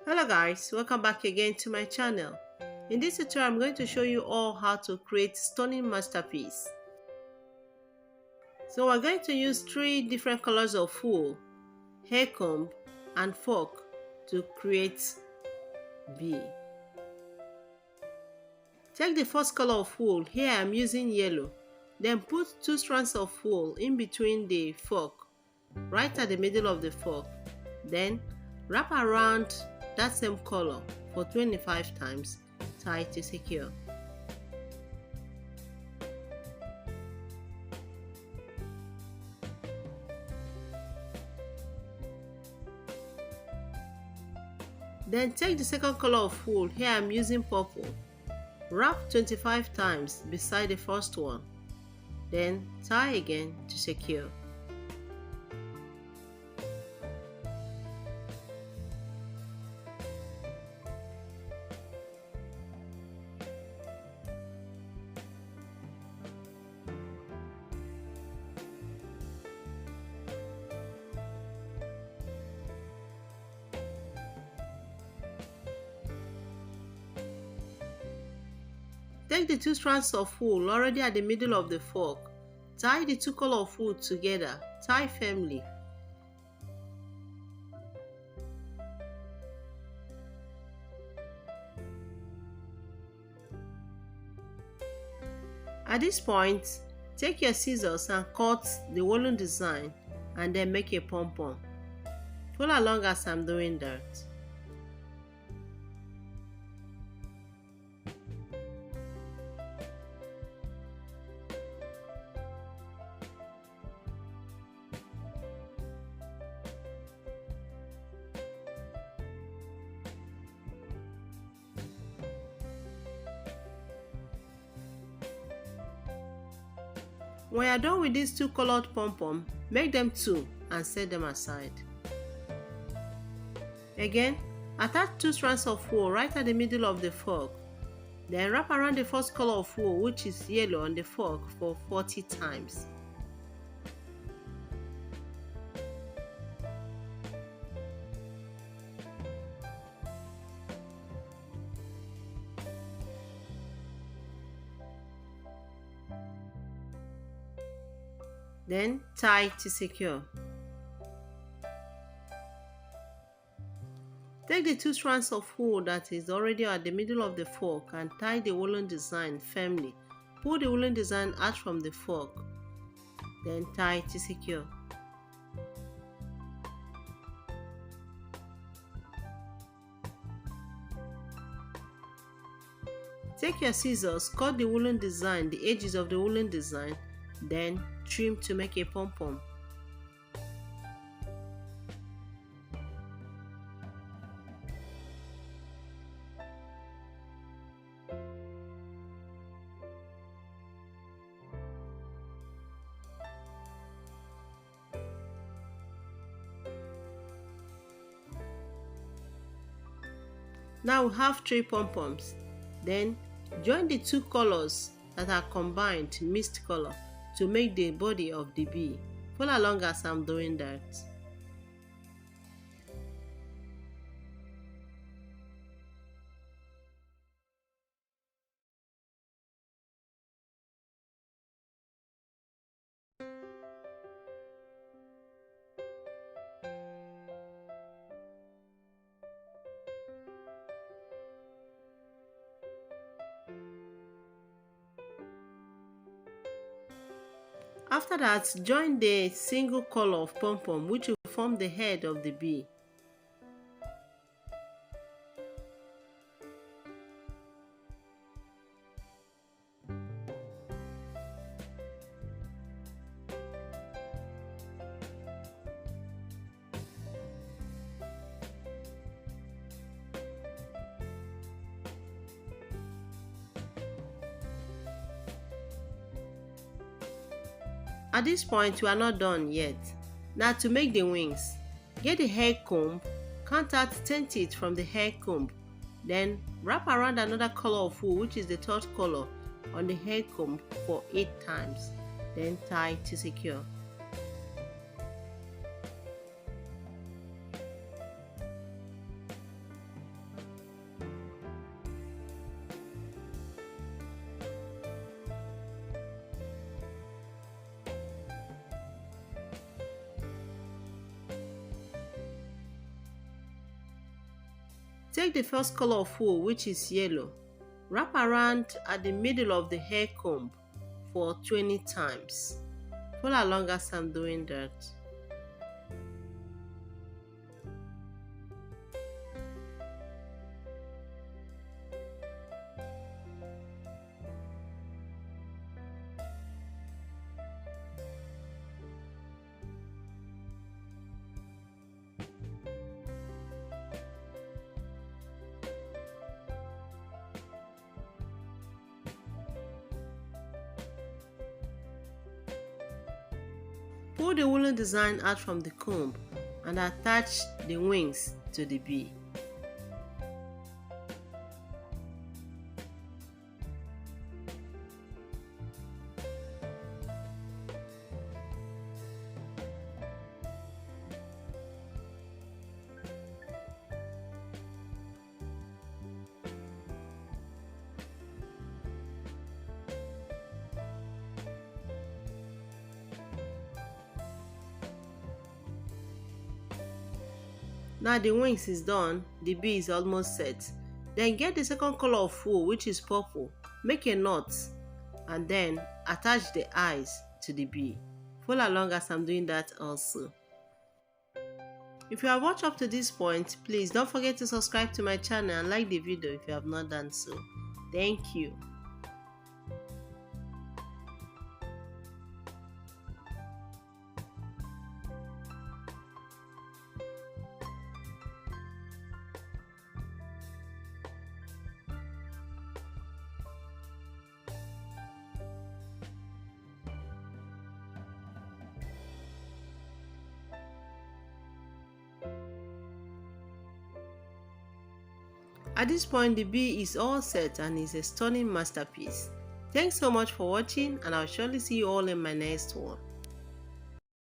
Hello guys, welcome back again to my channel. In this tutorial, I'm going to show you all how to create stunning masterpiece. So we're going to use three different colors of wool, hair comb and fork to create bee. Take the first color of wool, here I'm using yellow. Then put two strands of wool in between the fork, right at the middle of the fork. Then wrap around that same color for 25 times, tie to secure. Then take the second color of wool, here I'm using purple. Wrap 25 times beside the first one. Then tie again to secure. Take the two strands of wool already at the middle of the fork. Tie the two colors of wool together. Tie firmly. At this point, take your scissors and cut the woolen design and then make a pom-pom. Follow along as I'm doing that. When you're done with these two colored pom-pom, make them two and set them aside. Again, attach two strands of wool right at the middle of the fork. Then wrap around the first color of wool, which is yellow, on the fork for 40 times. Then tie to secure. Take the two strands of wool that is already at the middle of the fork and tie the woolen design firmly. Pull the woolen design out from the fork. Then tie to secure. Take your scissors, cut the woolen design, the edges of the woolen design, then trim to make a pom-pom. Now we have three pom-poms. Then join the two colors that are combined, mixed color, to make the body of the bee. Follow along as I'm doing that. After that, join the single color of pom-pom, which will form the head of the bee. At this point, we are not done yet. Now to make the wings, get the hair comb, count out 10 teeth from the hair comb, then wrap around another color of wool, which is the third color, on the hair comb for 8 times, then tie to secure. Take the first color of wool, which is yellow. Wrap around at the middle of the hair comb for 20 times. Follow along as I'm doing that. Pull the woolen design out from the comb and attach the wings to the bee. Now the wings is done, the bee is almost set. Then get the second color of wool, which is purple. Make a knot and then attach the eyes to the bee. Follow along as I'm doing that also. If you have watched up to this point, please don't forget to subscribe to my channel and like the video if you have not done so. Thank you. At this point, the bee is all set and is a stunning masterpiece. Thanks so much for watching, and I'll surely see you all in my next one.